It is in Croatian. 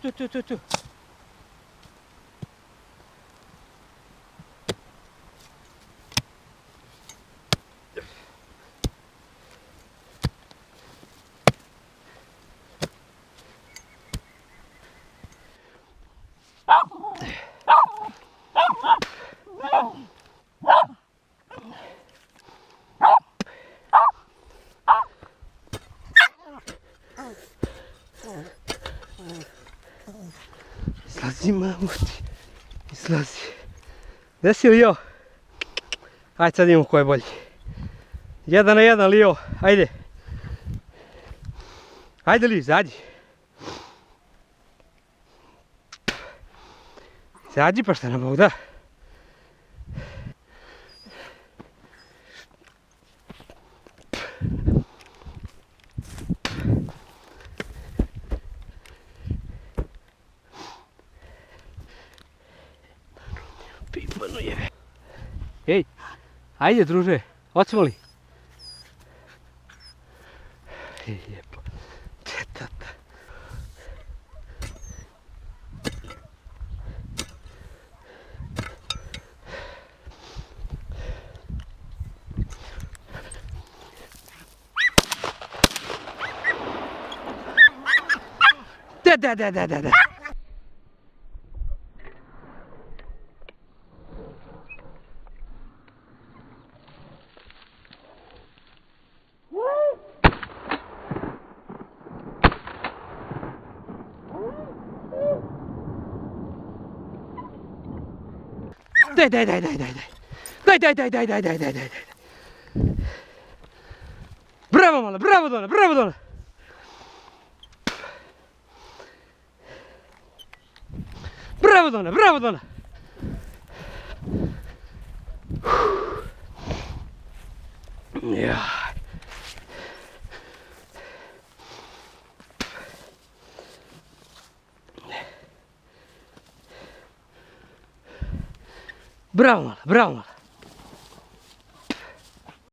tu. Izlazi, mamuti, izlazi. Gdje si, Lio? Ajde sad imamo ko je bolji. 1 na 1, Lio, ajde. Ajde, Lio, izađi. Izađi pa šta nam Bog da. Pipano je. Ej, ajde druže, hoćemo li? Ej, lijepo. Četata. Da. Daj. Bravo mala, bravo Dona. Bravo Dona. Ja. Bravo mala.